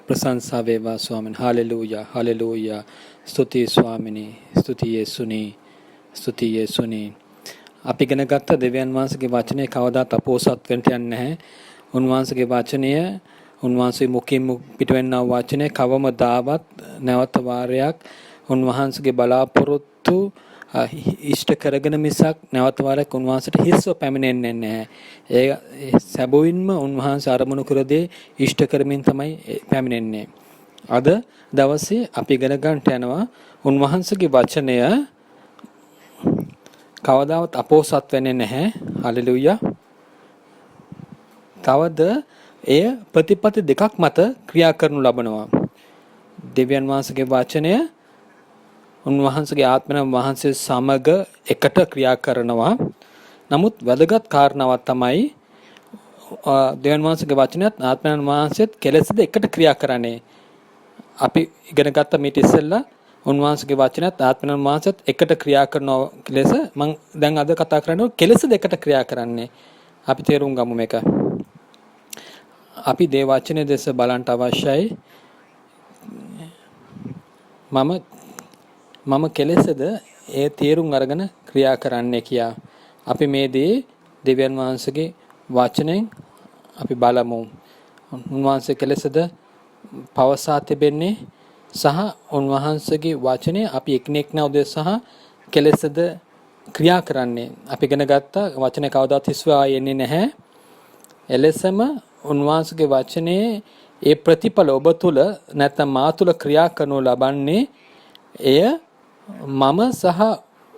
ප්‍රශංසා වේවා ස්වාමීන්. Hallelujah hallelujah. ස්තුති ස්වාමිනේ. ස්තුති යේසුනේ. ස්තුති යේසුනේ. අපි ඉගෙන ගත්ත දෙවියන් වහන්සේගේ වචනේ කවදාත් අපෝසත් වෙන්න යන්නේ නැහැ. උන්වහන්සේගේ වචනය උන්වහන්සේ මුඛයෙන් පිටවෙනා වචනේ කවමදාවත් නැවත වාරයක් උන්වහන්සේගේ බලාපොරොත්තු ඉෂ්ට කරගෙන මිසක් නැවත වාරයක් උන්වහන්සේට හිස්ව පැමිණෙන්නේ නැහැ. ඒ සැබවින්ම උන්වහන්සේ අරමුණු කර දේ ඉෂ්ට කරමින් තමයි පැමිණෙන්නේ. අද දවසේ අපි ඉගෙන ගන්නට යනවා උන්වහන්සේගේ වචනය කවදාවත් අපෝසත් වෙන්නේ නැහැ. හලෙලූයා. තවද එය ප්‍රතිපatti දෙකක් මත ක්‍රියා කරනු ලබනවා. දෙවියන් වහන්සේගේ වචනය උන්වහන්සේගේ ආත්මන වහන්සේ සමග එකට ක්‍රියා කරනවා. නමුත් වැදගත් කාරණාවක් තමයි දෙවියන් වහන්සේගේ වචනයත් ආත්මන වහන්සේත් කෙලෙසද එකට ක්‍රියා කරන්නේ. අපි ඉගෙන ගත්ත මීට ඉස්සෙල්ලා උන්වහන්සේගේ වචනයත් ආත්මන වහන්සේත් එකට ක්‍රියා කරන ලෙස මම දැන් අද කතා කරන්නේ කෙලෙස දෙකට ක්‍රියා කරන්නේ. අපි තේරුම් ගමු මේක. අපි දේ වචනේ දෙස බලන්න අවශ්‍යයි. මම කෙලෙසද ඒ තේරුම් අරගෙන ක්‍රියා කරන්නේ කියා. අපි මේ දේ දෙවියන් වහන්සේගේ වචනෙන් අපි බලමු. උන්වහන්සේ කෙලෙසද පවසා තිබෙන්නේ සහ උන්වහන්සේගේ වචනේ අපි එකිනෙකා උදෙසා කෙලෙසද ක්‍රියා කරන්නේ. අපි ඉගෙන ගත්ත වචනේ කවදාත් හිස්වා යන්නේ නැහැ. එලෙසම උන්වහන්සේගේ වචනේ ඒ ප්‍රතිඵල ඔබ තුල නැත්නම් මා තුල ක්‍රියා කරනු ලබන්නේ එය මම සහ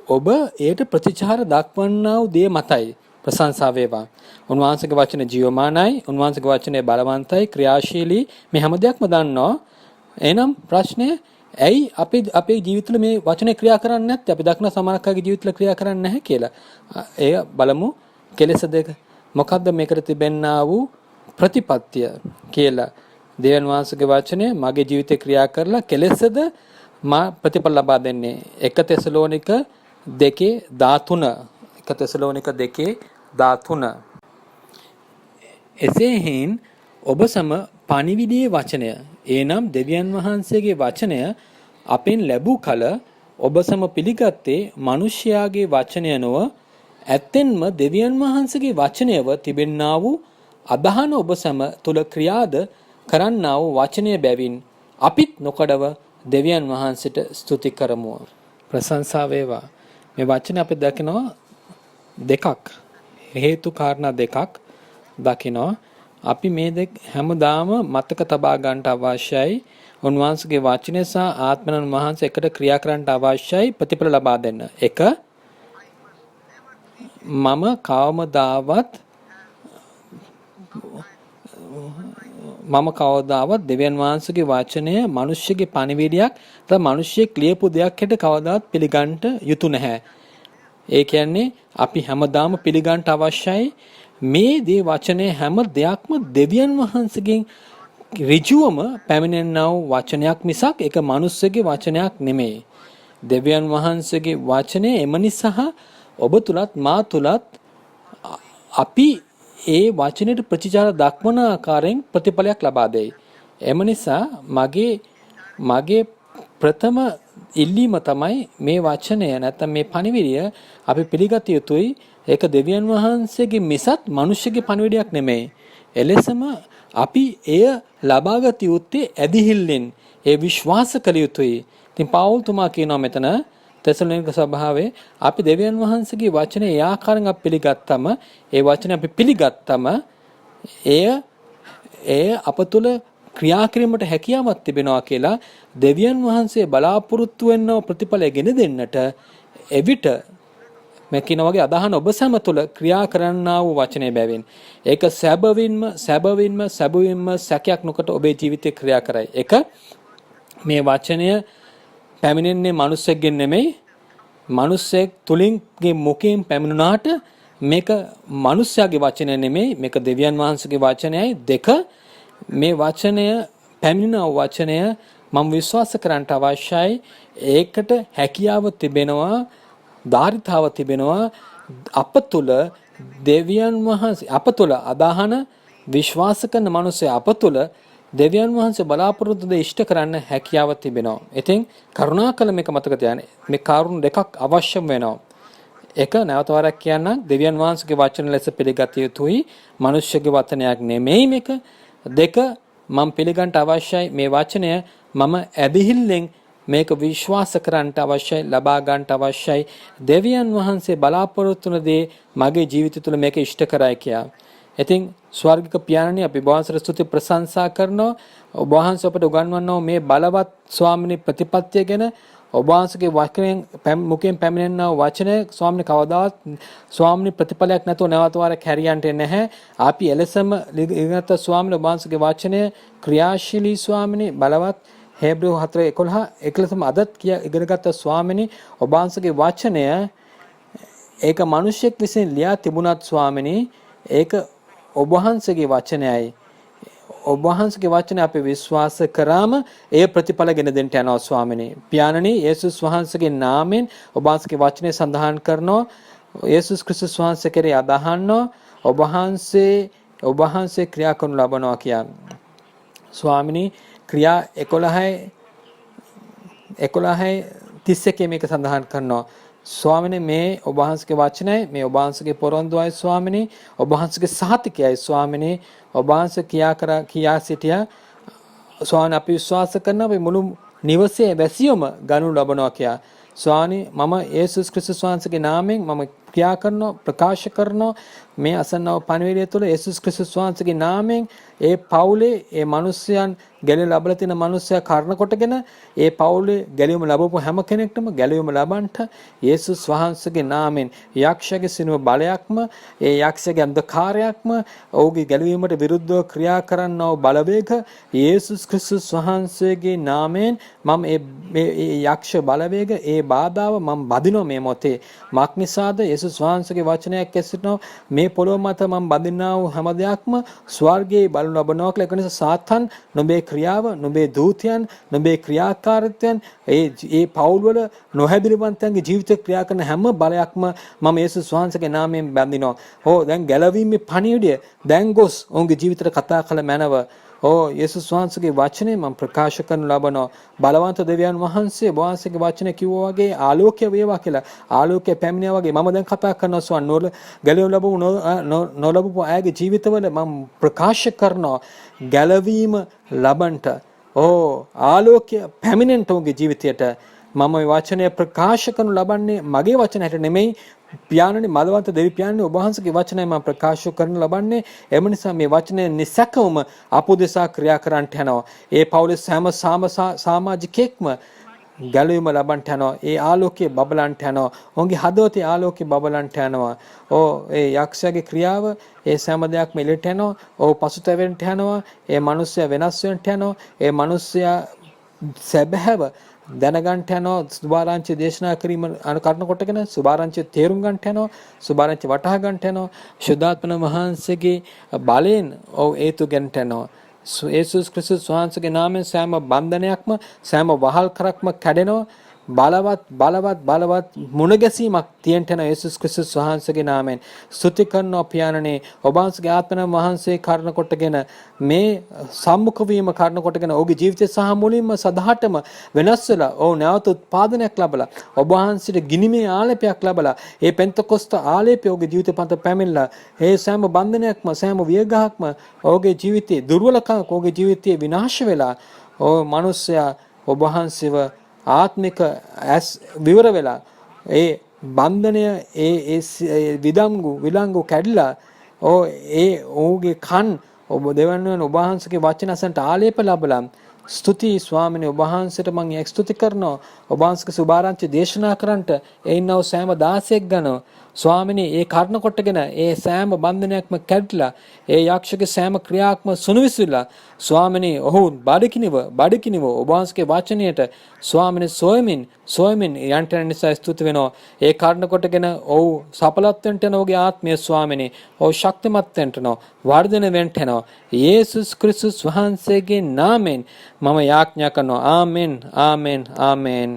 ඔබ ඒට ප්‍රතිචාර දක්වන්නා වූ දේ මතයි. ප්‍රශංසා වේවා. උන්වහන්සේගේ වචනේ ජීවමානයි, උන්වහන්සේගේ වචනේ බලවන්තයි, ක්‍රියාශීලී. මේ හැම දෙයක්ම දන්නවා. එහෙනම් ප්‍රශ්නේ ඇයි අපි අපේ ජීවිතවල මේ වචනේ ක්‍රියා කරන්නේ නැත්තේ? අපි දක්න සමහරක්ගේ ජීවිතවල ක්‍රියා කරන්නේ නැහැ කියලා. එය බලමු. කෙලෙස් දෙක මොකද්ද මේකට තිබෙන්නා වූ ප්‍රතිපත්තිය කියලා. දෙවියන් වහන්සේගේ වචනේ මගේ ජීවිතේ ක්‍රියා කරලා කෙලෙස්ද මා ප්‍රතිඵල ලබා දෙන්නේ. 1 තෙසලෝනික 2:13. 1 තෙසලෝනික 2:13. එසේහින් ඔබ සම පණිවිඩයේ වචනය එනම් දෙවියන් වහන්සේගේ වචනය අපෙන් ලැබූ කල ඔබ සම පිළිගත්තේ මිනිසයාගේ වචනය නොව ඇත්තෙන්ම දෙවියන් වහන්සේගේ වචනයව තිබෙන්නා වූ අදහන ඔබ සම තුල ක්‍රියාද කරන්නා වූ වචනය බැවින් අපිත් නොකඩව දෙවියන් වහන්සේට ස්තුති කරමු. ප්‍රශංසා වේවා. මේ වචනේ අපි දකිනවා දෙකක්. හේතු කාරණා දෙකක් දකිනවා. අපි මේ දෙක හැමදාම මතක තබා ගන්නට අවශ්‍යයි. උන්වහන්සේගේ වචනය සහ ආත්මයන් වහන්සේ එකට ක්‍රියා කරන්නට අවශ්‍යයි ප්‍රතිඵල ලබා දෙන්න. එක මම කවදාවත් දෙවියන් වහන්සේගේ වචනය මිනිස්සුගේ පණිවිඩයක් නැත්නම් මිනිස්සෙක් ලියපු දෙයක් හැට කවදාවත් පිළිගන්න යුතු නැහැ. ඒ කියන්නේ අපි හැමදාම පිළිගන්න අවශ්‍යයි මේ දේ වචනේ හැම දෙයක්ම දෙවියන් වහන්සේගෙන් ඍජුවම පැමිණෙනා වූ වචනයක් මිසක් ඒක මිනිස්සුගේ වචනයක් නෙමෙයි. දෙවියන් වහන්සේගේ වචනේ එම නිසා ඔබ තුලත් මා තුලත් අපි ඒ වචනෙට ප්‍රතිචාර දක්වන ආකාරයෙන් ප්‍රතිඵලයක් ලබා දෙයි. එම නිසා මගේ ප්‍රථම ඉල්ලීම තමයි මේ වචනය නැත්නම් මේ පණිවිඩය අපි පිළිගත යුතුයි. ඒක දෙවියන් වහන්සේගේ මිසත් මිනිස්සුගේ පණිවිඩයක් නෙමෙයි. එලෙසම අපි එය ලබාගත යුත්තේ ඇදිහිල්ලෙන් ඒ විශ්වාස කළ යුතුයි. ඉතින් පාවුල් තුමා කියනවා මෙතන තෙසලෝනික සභාවේ අපි දෙවියන් වහන්සේගේ වචනේ ඒ ආකාරයෙන් අපි පිළිගත්තම ඒ වචනේ අපි පිළිගත්තම එය අප තුළ ක්‍රියා කිරීමට හැකියාවක් තිබෙනවා කියලා දෙවියන් වහන්සේ බලාපොරොත්තු වෙනව ප්‍රතිඵලය ගෙන දෙන්නට එවිට මේ කියන වගේ අදහන ඔබ සම තුළ ක්‍රියා කරන්නා වූ වචනේ බැවින් ඒක සැබවින්ම සැකයක් නොකොට ඔබේ ජීවිතේ ක්‍රියා කරයි. එක මේ වචනය පැමිණෙන්නේ මිනිස්සෙක්ගෙන් නෙමෙයි. මිනිස්සෙක් තුලින්ගේ මුඛයෙන් පැමිණුණාට මේක මිනිස්යාගේ වචනය නෙමෙයි. මේක දෙවියන් වහන්සේගේ වචනයයි. දෙක මේ වචනය පැමිණෙන වචනය මම විශ්වාස කරන්නට අවශ්‍යයි. ඒකට හැකියාව තිබෙනවා, ධාරිතාව තිබෙනවා. අප තුල දෙවියන් වහන්සේ අප තුල අදහන විශ්වාස කරන මිනිස්සු අප තුල දෙවියන් වහන්සේ බලාපොරොත්තු දේ ඉෂ්ට කරන්න හැකියාව තිබෙනවා. ඉතින් කරුණාකර මේක මතක තියාගන්න. මේ කරුණු දෙකක් අවශ්‍යම වෙනවා. එක නැවත වරක් කියන්නම් දෙවියන් වහන්සේගේ වචන ලෙස පිළිගත යුතුයි. මිනිස්සුගේ වචනයක් නෙමෙයි මේක. දෙක මම පිළිගන්න අවශ්‍යයි මේ වචනය මම ඇදහිල්ලෙන් මේක විශ්වාස කරන්නට අවශ්‍යයි, ලබා ගන්නට අවශ්‍යයි. දෙවියන් වහන්සේ බලාපොරොත්තු වන දේ මගේ ජීවිතය තුළ මේක ඉෂ්ට කරයි කියලා. ඉතින් ස්වර්ගික පියාණනි අපි ඔබ වහන්සේට ස්තුති ප්‍රශංසා කරනවා. ඔබ වහන්සේ අපට උගන්වනවා මේ බලවත් ස්වාමිනී ප්‍රතිපත්තිය ගැන. ඔබ වහන්සේගේ වචනයෙන් මුඛයෙන් පැමිණෙනා වචනය ස්වාමිනී කවදාවත් ස්වාමිනී ප්‍රතිඵලයක් නැතුව නැවත වාරයක් හැරියන්ට නැහැ. අපි එලෙසම ඉගෙනගත්ත ස්වාමිනී ඔබ වහන්සේගේ වචනය ක්‍රියාශීලී ස්වාමිනී බලවත් හේබ්‍රෙව් 4:11 එකලසම අදත් ඉගෙනගත්ත ස්වාමිනී ඔබ වහන්සේගේ වචනය ඒක මිනිසෙක් විසින් ලියා තිබුණත් ස්වාමිනී ඒක ඔබ වහන්සේගේ වචනයයි. ඔබ වහන්සේගේ වචනේ අපි විශ්වාස කරාම ඒ ප්‍රතිඵල ගෙන දෙන්න යනවා ස්වාමිනේ. පියාණනි යේසුස් වහන්සේගේ නාමයෙන් ඔබ වහන්සේගේ වචනේ සඳහන් කරනවා. යේසුස් ක්‍රිස්තුස් වහන්සේ කෙරෙහි අදහනවා. ඔබ වහන්සේ ක්‍රියා කරනු ලබනවා කියන්නේ. ස්වාමිනේ ක්‍රියා 11:31 මේක සඳහන් කරනවා. ස්වාමිනේ මේ ඔබ වහන්සේගේ වචනයි, මේ ඔබ වහන්සේගේ පොරොන්දුයි ස්වාමිනේ, ඔබ වහන්සේගේ සහතිකයයි ස්වාමිනේ. ඔබ වහන්සේ කියා සිටියා ස්වාමීන් අපි විශ්වාස කරනවා අපි මුළු නිවසේ වැසියොම ගනු ලබනවා කියලා. ස්වාමීන් මම යේසුස් ක්‍රිස්තුස් වහන්සේගේ නාමයෙන් මම ක්‍රියා කරනවා ප්‍රකාශ කරනවා මේ අසන්නව පණිවිඩය තුළ යේසුස් ක්‍රිස්තුස් වහන්සේගේ නාමයෙන් ඒ පවුලේ ඒ මිනිස්යන් ගැලවීම ලැබලා තියෙන මිනිස්සයා කාරණ කොටගෙන ඒ පවුලේ ගැලවීම ලැබපු හැම කෙනෙක්ටම ගැලවීම ලබන්නට යේසුස් වහන්සේගේ නාමයෙන් යක්ෂයාගේ සිනුව බලයක්ම ඒ යක්ෂයාගේ අන්ධකාරයක්ම ඔහුගේ ගැලවීමට විරුද්ධව ක්‍රියා කරන්නව බලවේග යේසුස් ක්‍රිස්තුස් වහන්සේගේ නාමයෙන් මම මේ යක්ෂ බලවේග ඒ බාධාව මම බදිනවා මේ මොතේ මක් නිසාද යේසුස් වහන්සේගේ වචනයක් ඇසෙනවා මේ පොළොව මත මම බඳිනා වූ හැම දෙයක්ම ස්වර්ගයේ බලු ලබනවා කියලා. ඒක නිසා සාතන් නොබේ ක්‍රියාව නොබේ දූතයන් නොබේ ක්‍රියාකාරීත්වයන් ඒ පවුල් වල නොහැදිරිවන්තයන්ගේ ජීවිත ක්‍රියා කරන හැම බලයක්ම මම යේසුස් වහන්සේගේ නාමයෙන් බඳිනවා. දැන් ගැලවීමේ පණිවිඩය දැන් ගොස් ඔවුන්ගේ ජීවිතයට කතා කළ මැනව යේසුස් වහන්සේගේ වචනේ මම ප්‍රකාශ කරනු ලබනවා. බලවන්ත දෙවියන් වහන්සේ වහන්සේගේ වචනේ කිව්වා වගේ ආලෝකය වේවා කියලා. ආලෝකය පැමිණියා වගේ මම දැන් කතා කරනවා ස්වාමීන් ගැලවීම ලැබුණු නොලැබපු අයගේ ජීවිතවල මම ප්‍රකාශ කරනවා ගැලවීම ලබන්ට. ආලෝකය පැමිණෙන්න උගේ ජීවිතයට මම මේ වචනය ප්‍රකාශ කරනු ලබන්නේ මගේ වචන හැට නෙමෙයි. පියාණනි මලවන්ත දෙවි පියාණනි ඔබ වහන්සේගේ වචනය මම ප්‍රකාශ කරන්න ලබන්නේ. එම නිසා මේ වචනය නිසකවම අපෝදෙසා ක්‍රියා කරන්නට යනවා. ඒ පවුලේ හැම සමාජිකෙක්ම ගැලවීම ලබන්නට යනවා. ඒ ආලෝකයේ බබලන්නට යනවා. ඔවුන්ගේ හදවතේ ආලෝකයේ බබලන්නට යනවා. ඒ යක්ෂයාගේ ක්‍රියාව ඒ සෑම දෙයක්ම එළියට යනවා. පසුතැවෙන්නට යනවා. ඒ මිනිස්සයා වෙනස් වෙන්නට යනවා. ඒ මිනිස්සයා සැබෑව දැනගන්ට යනවා. සුභාරංචි දේශනා කිරීම අනුකරණ කොටගෙන සුභාරංචි තේරුම් ගන්නට යනවා. සුභාරංචි වටහා ගන්නට යනවා. ශුද්ධාත්මන වහන්සේගේ බලයෙන් ඒතු ගන්නට යනවා. යේසුස් ක්‍රිස්තුස් වහන්සේගේ නාමයෙන් සෑම බන්ධනයක්ම සෑම වහල් කරක්ම කැඩෙනවා. බලවත් මුණ ගැසීමක් තියෙන්න යන යේසුස් ක්‍රිස්තුස් වහන්සේගේ නාමයෙන් ස්තුති කරනවා පියාණනේ. ඔබ වහන්සේගේ ආත්මන වහන්සේ කරුණ කොටගෙන මේ සම්මුඛ වීම කරුණ කොටගෙන ඔහුගේ ජීවිතය සහ මුලින්ම සදාටම වෙනස් වෙලා නැවත උත්පාදනයක් ලැබලා ඔබ වහන්සේට ගිනිමේ ආලේපයක් ලැබලා ඒ පෙන්තකොස්ත ආලේපය ඔහුගේ ජීවිතේ පන්ත පැමිණලා ඒ සෑම බන්ධනයක්ම සෑම වියගහක්ම ඔහුගේ ජීවිතේ දුර්වලකම් ඔහුගේ ජීවිතේ විනාශ වෙලා මිනිස්සයා ඔබ වහන්සේව ආත්මික ඇස් විවර වෙලා ඒ බන්ධනය ඒ විලංගු කැඩලා ඔහුගේ කන් ඔබ දෙවන්නන ඔබ වහන්සේගේ වචන අසන්ට ආලේප ලැබලා ස්තුති ස්වාමිනේ ඔබ වහන්සේට මම ස්තුති කරනවා. ඔබ වහන්සේගේ සුභාරංචි දේශනා කරන්නට එයින්නව සෑම 16ක් ගන්න ස්වාමිනේ ඒ කර්ණ කොටගෙන ඒ සෑම බන්ධනයක්ම කැඩලා ඒ යක්ෂගේ සෑම ක්‍රියාවක්ම සුනුවිසුලා ස්වාමිනේ ඔහු බඩකිනිව ඔබ වහන්සේගේ වචනයට ස්වාමිනේ සොයමින් යන්ටන නිසා ස්තුති වෙනවා. ඒ කර්ණ කොටගෙන ඔහු සඵලත්වයට යන ඔහුගේ ආත්මය ස්වාමිනේ ඔහු ශක්තිමත් වෙනවා වර්ධනය වෙනවා. යේසුස් ක්‍රිස්තුස් වහන්සේගේ නාමයෙන් මම යාඥා කරනවා. ආමෙන්.